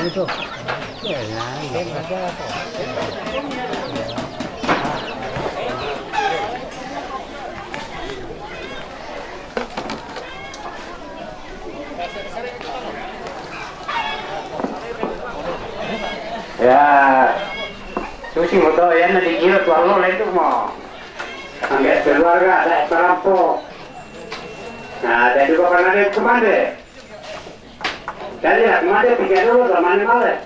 Itu. Ya, ya, susi moto ya nanti kira tuh lo itu mau, angkat keluarga ada perampok, nah ada juga pernah ada kemana, jadi lah kemana pikir dulu kemana malah.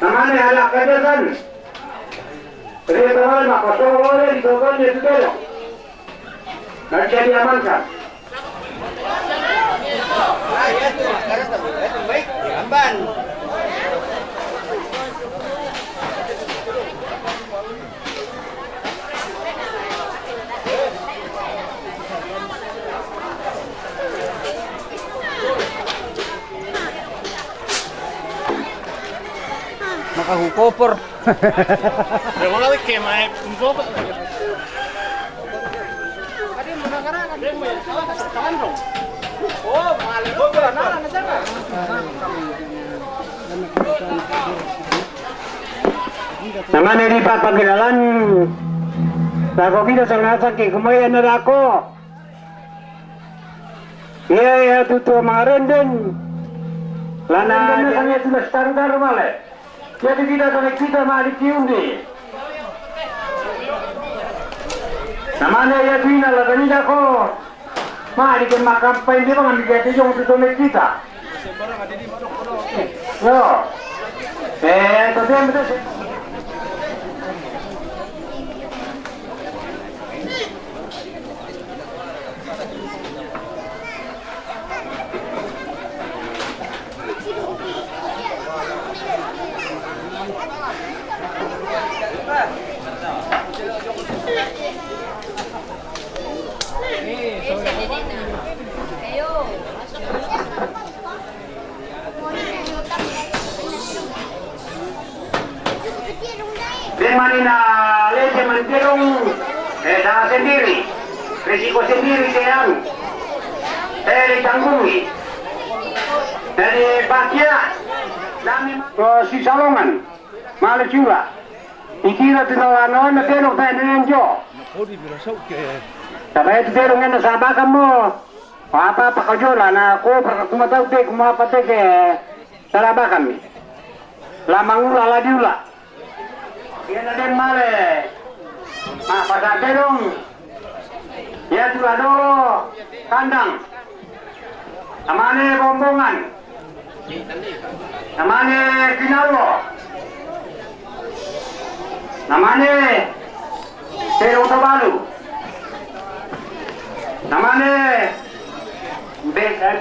Namanya anak kadesan. Jadi teman mak kosong boleh dikokan dia sudah. Nanti diamankan. Baik, amban. Nakahukopor. Pero una vez que más un poco. Oh, malah kok na sana. Namanya di pagkakilala Nako kita sa nasa kumayan na ako. Iya tuto marin din. Lana kanya sudah standar male. Jadi tidak ada kita mali kiundi. Namanya ya bina la kanida ko. Mali kan makampay di mga bigay yung tuto kita. Yo. Kasi betul. Manina leche mantirong sama sendiri, risiko sendiri sayang, ditanggungi. Dari bagia, kami si salongan, malah juga. Ikira tinawanon na tenok tayo ng jo. Sabay ito tenok nga nasaba ka mo. Papa pakajola na ako kumatawag tayo kumapatay kay saraba kami. Lamang ula diula. Yan na din male. Pasaterong. Ya tulado kandang. Namane bombongan. Namane kinalo. Namane Terong Tabalu. Namane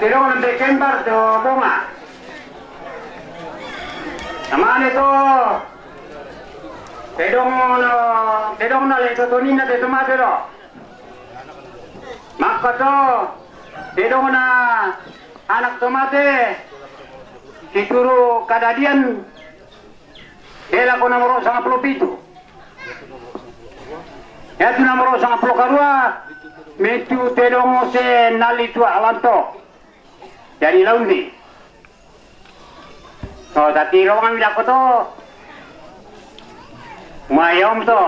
Terong Bekembar to Bunga. Namane to Terong na leto tonina de tomatero. Makato Terong na anak tomate. Kituro kadadian Ela ko nomor 97. Ya tu nomor 92 metu telongo se nalitua alanto. Dari laundi. So tadi rawang bila ko to. Mayom to.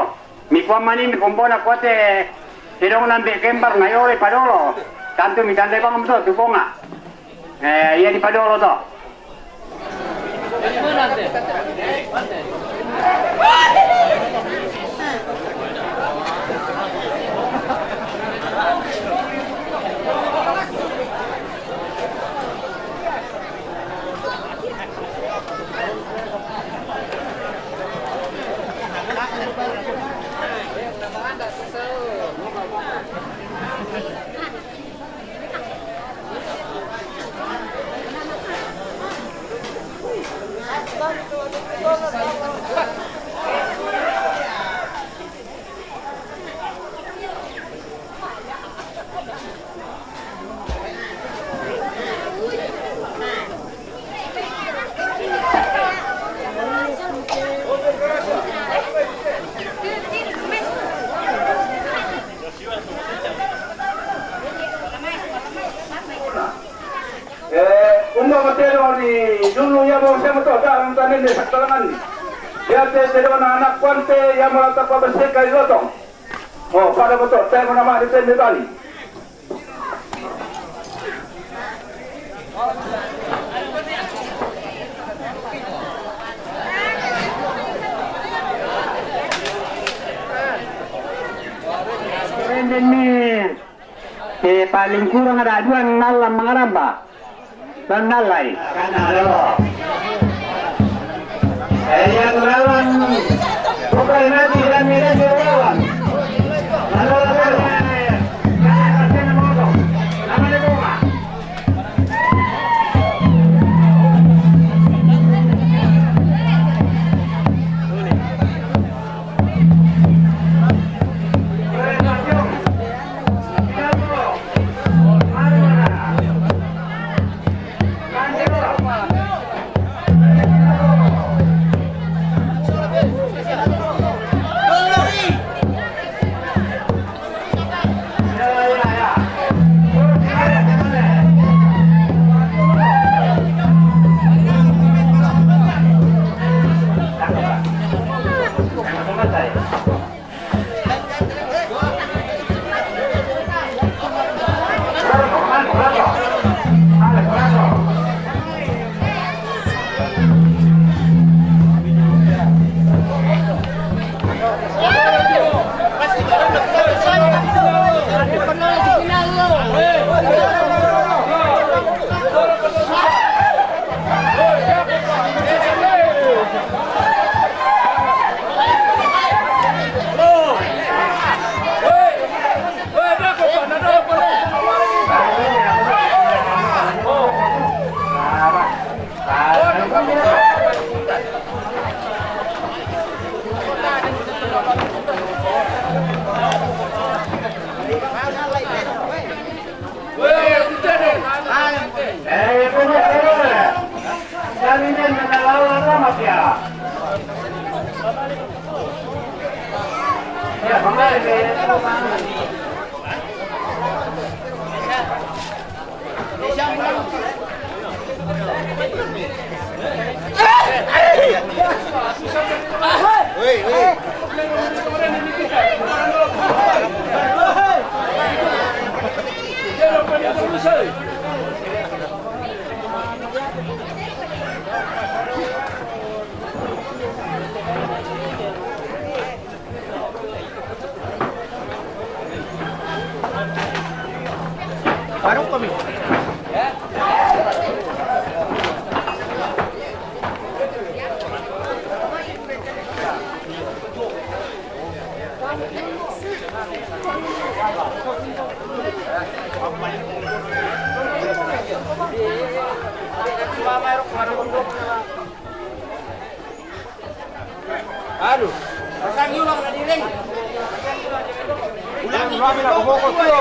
Mi mani mi kumpona kuate telongo nambe kembar ngayore padolo. Tanto mi tande bang to tuponga. Iya di padolo to. Dulu ya mau saya betul dalam tanah ini sekalangan. Dia tidak anak kuante yang melatap bersih kali lotong. Oh pada betul saya menambah di sini kali. Ini paling kurang ada dua nalam mengaramba. Dan nalai. Saya lawan. Bukan nanti dan ini lawan. Parang kami. Aduh, pasang ulang na diring. Ulang rami na kuboko to.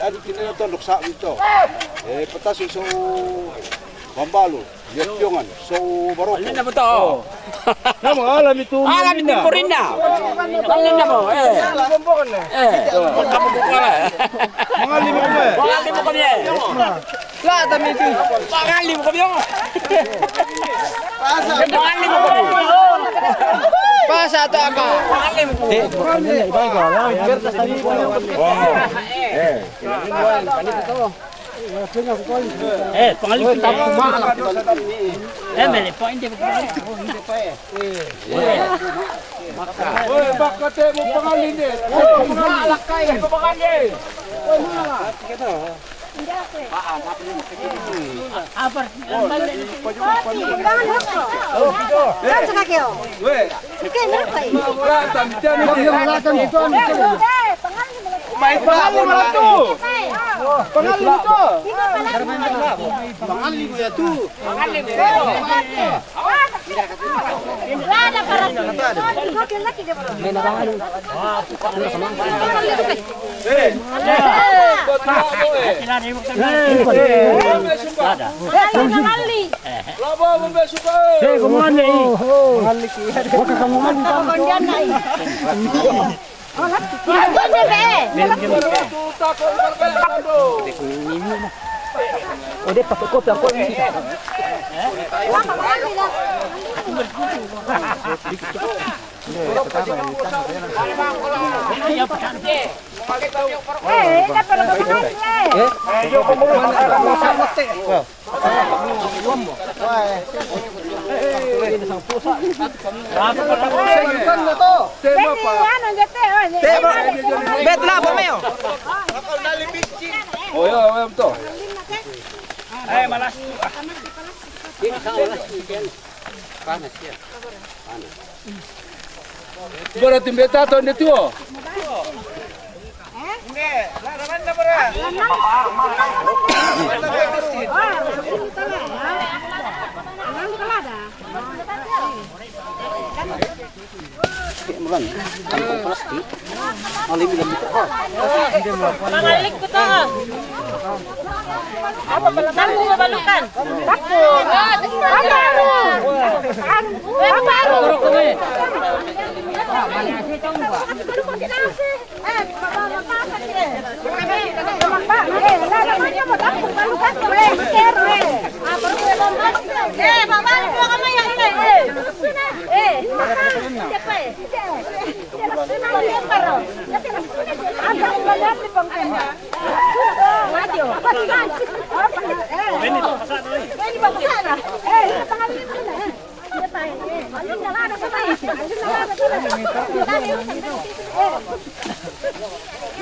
Adik kita nonton dok sak itu. Petas susu Pambalo, Yatpiongan, so Baroko. Alin na mo to? Nama alam itu. Alam din mo rin na. Alin na mo? Kamu bukala. Mga lima mo eh. Pangali mo kami eh. Lah, dami itu. Pangali mo kami oh. Pangali mo kami. Pasa atau apa? Pangali mo kami. Pangali kita mele point dia Woi, bakate mo pangalin eh. malakay pangali. Apa? Weh, main pangalin mo tu. Pangalin mo tu. Pangalin mo ya tu. Udah pakai kopi aku ini. Bet lah pomeo. Oh ya, betul. Malas. Panas ya. Berarti beta tu ni tu. Mulan, kantong plastik. Oleh bilang gitu. Mangalik ko to. Apa palaban mo mabalukan? Bako.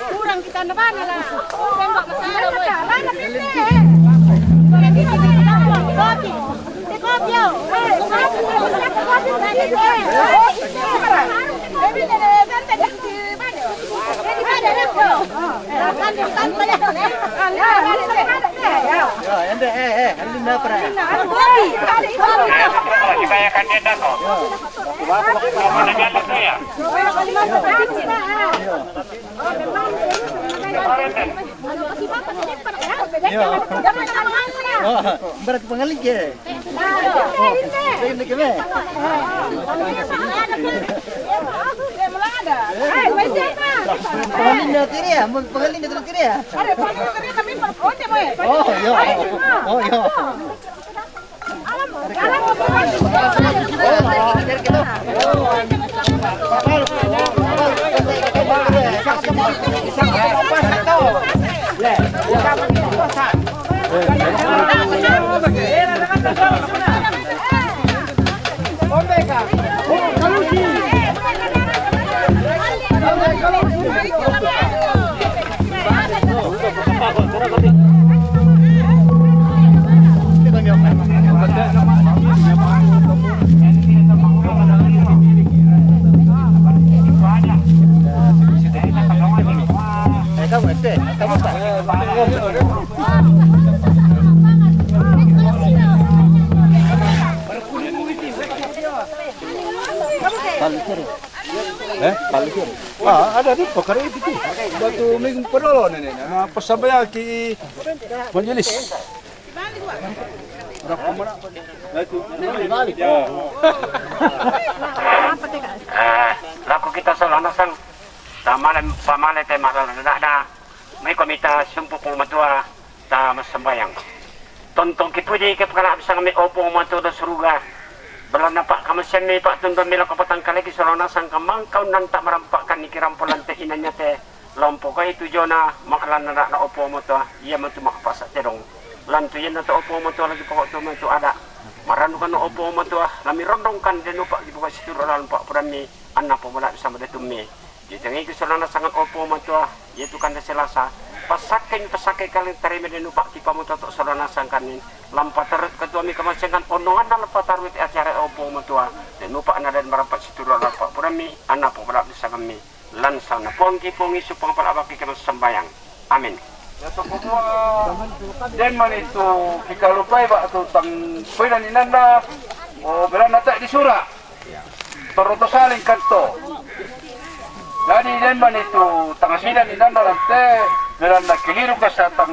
Kurang kita naman lah. Tembak masalah. Kopi. Kopi yo. Berat pengaling ke? Ini keme. Pengaling dah kiri ya? Pengaling dah kiri ya? Oh yo. Oh yo. Ada di pokoknya itu. Batu minggu pedolo nenek. Nah, persabaya ki majelis. Laku kita selanasan pamale te masalana may komita sumpu matua ta masambayang. Tontong kipudi ke kana bisa kami opo matua da suruga. Belana pak kamasyan ni pak tundon mila kapatang kalagi selanasan kamangkaw nanta merampakkan nikirampulan te inanya te lompo kay tujo na makalan na opo matua iya matu makapasa te dong. Lantu yan na to opo matua lagi pokok to matua ada. Marano kan opo matua lami rondong kan denu pak dibuka situ lan pak purani anak pemula sama detumi. Jadi itu selana sangat opo matua yaitu kan selasa pasakai kali terima denu pak tipa matua to selana sangkanin lampatar ketua mi kemasengan onongan na lampatar wit acara opo matua denu pak na dan merapat situ lan pak purani anak pemula sama mi lan sana pongki supang pala baki kemas sembayang. Amin. Ya to kumua den man itu pikalupay ba to tang pwede ni nanda o berana ta di sura toroto saling kanto jadi den man itu tangasida ni nanda lante berana keliru ka sa tang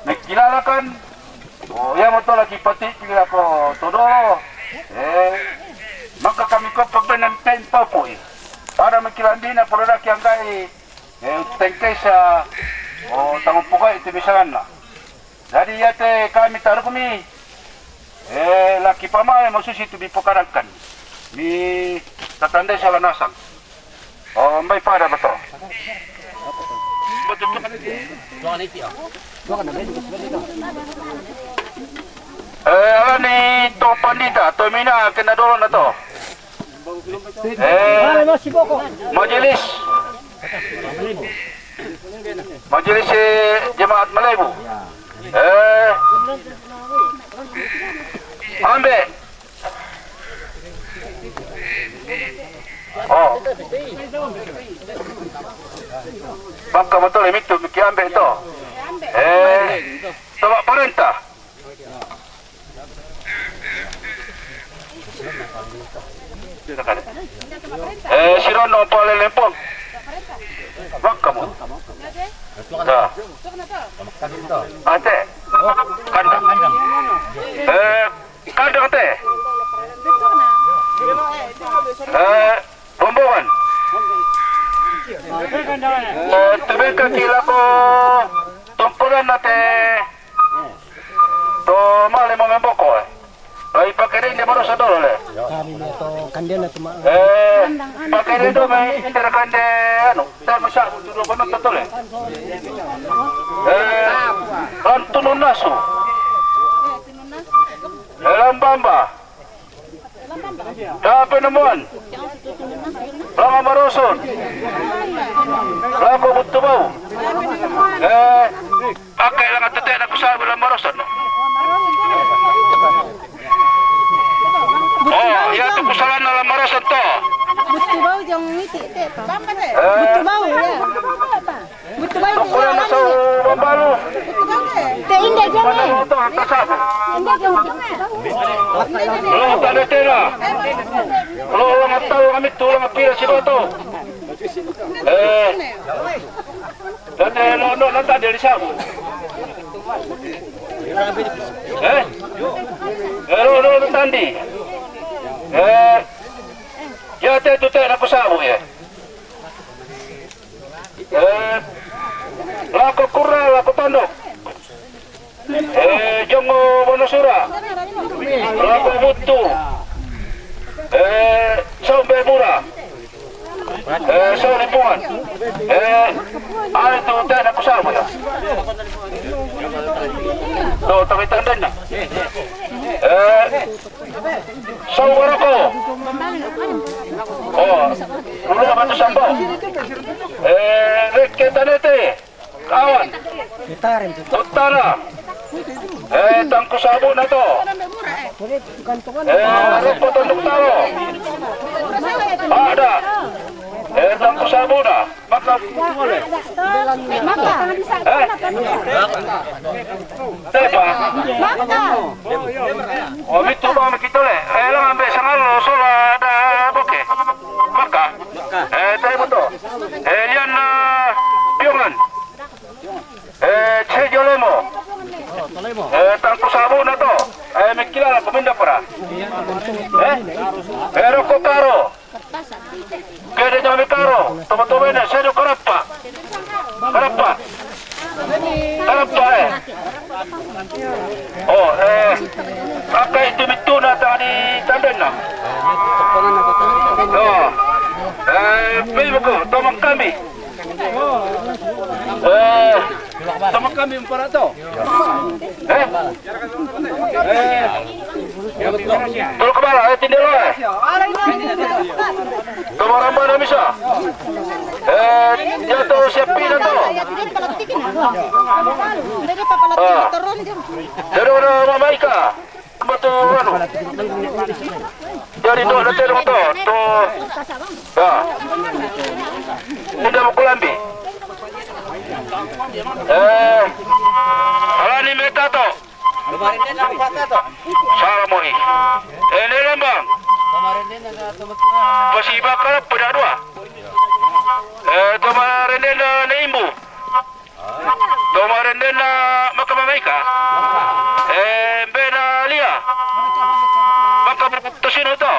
nakilala kan o ya mo to lagi pati pila ko todo maka kami ko pagbenan tempo po para makilandina produk yang kay tengkay sa tangon po kayo, itibisangan na. Jadi yate kami taruh kami laki pamay masusi tu bipukarangkan. Mi tatanda sa lanasan. May pada ba to? Ala ni to pandita, to mina kinadolo na to. Majelis Jemaat Malebu. Ambe. Baka betul itu miki ambe itu. Tawak perintah. Sirono pala lempong. Wag kamu. Dah. Ate. Kandang. Kandang ate. Bombongan. Tubika kila ko tumpulan ate. To mali mo memboko. Ay pakirin di baru sadol le. Kami itu kandil na tuma. Pakirin do may interakande ano, tayo masya tulo ba nagtotol eh. Antunon naso. Lambamba. Dapat naman. Mga maroson. Lako butubaw. Akay lang at tayo nagkusabi lang maroson. Ya tu kesalahan dalam maroson to. Butubau jong miti te to. Butubau ya. Butubau Ako lang sa bambalo. te indah jong. Ano to ang kasama? Indah jong. Lo tanda tela. Lo lang tahu kami tulang pila si Boto. Dan lo nanti dari siapa? Lo tandi. Ya te tu te nak sabu ya. Lako kurang lako tanduk. Jongo Wonosura. Lako butu. Sombe murah. Lipungan. Ano tu te nak sabu ya. Tuh tapi tanda na. Saudara ko. Ulo ba to sambo? Kita nete. Kawan. Utara. Tangko sabo na to. Rupo tanduk tao. Ada. Tangko sabo na. Maka boleh. Tepa. Itu ba makita le. Lang ambe sangalo sola ada boke. Maka. Tayo mo to. Lian na piyongan. Chejolemo. Tangko sabo na to. May kilala, kuminda para. Pero ko karo. Kaya niya may karo. Tumatubay na, siya yung karapa. Karapa. Karapa Pakai dimitu na tadi tandan na. Pilih ko, tomang kami. Tomang kami para to. Tulok kemana? Tindelo Kamaramba na misa. Jatuh siapin na to. Dari mana Mamaika? Betul ano? Dari do natin mo to. Hindi mo kulambi. Alani meta to. Kemarin din ang pata to. Salah mo eh. Ini lambang. Kemarin din Pasiba ka pada dua. Kemarin din na imbu. Kemarin din na makamamaika. Bena lia. Makaputusin ito.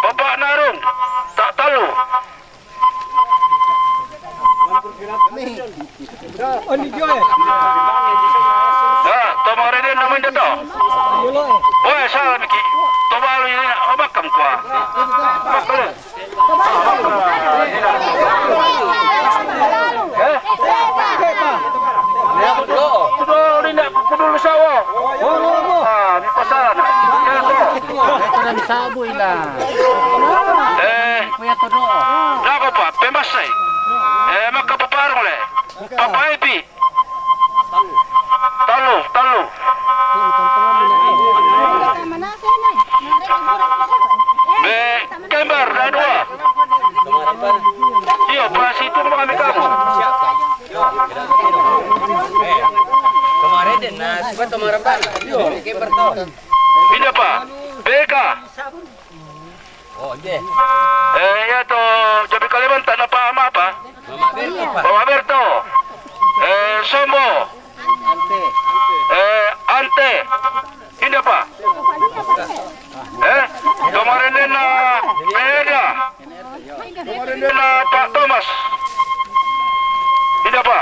Bapak narung. Tak talu. Kemarin din naman dito. Oy, salah Miki. Tobalo ini makam kuah. Makam. Peduli sawo. Di pasaran. Nako pa, pemasay. Makapaparong le. Papaipi. Talu. Kembar na dua. Iya, pas itu kami kamu. Kemarin din na sibat tumaramba. Kembar to. Pindah pa. Beka. Oh, iya. Ya to, Jabi Kalimantan apa apa? Mama Berto. Sombo. Ante. Pindah pa. Kemarin din na Eda. Kemarin din na Pak Thomas. Pindah pa.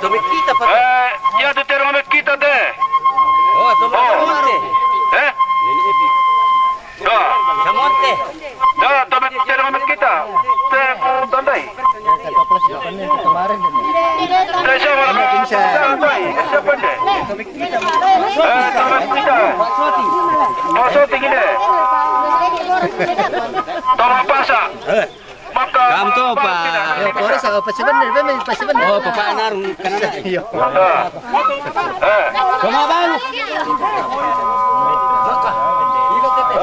Tumit kita pa. Ya tu terang kita deh. Oh, Tomate. Samonte. Dah, tumit terang kita. Tandai. Siapa deh? Tumit kita. Oh, shooting ini. Tolong pasak. Maka Kam to pa. Pores ako pasiban. Oh, papaanar kanana. Iyo. Kumabang.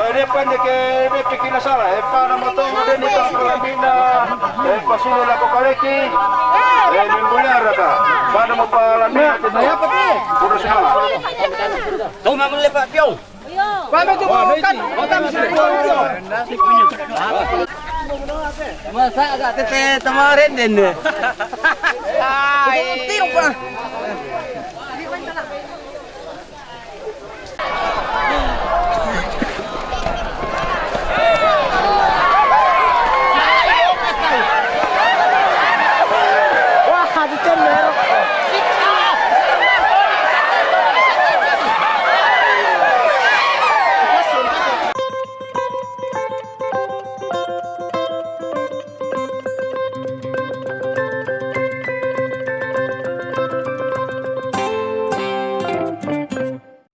Depan ke pikir salah. Para motong din ito kalambina. Pasino la ko kaleki. Mimbular ka. Paano mo pa lambina? Dapat eh. Puro siya. Tumang lepak piong. Paano to mo kan? Masa agak tete kemarin din. Ay. Tiro pa.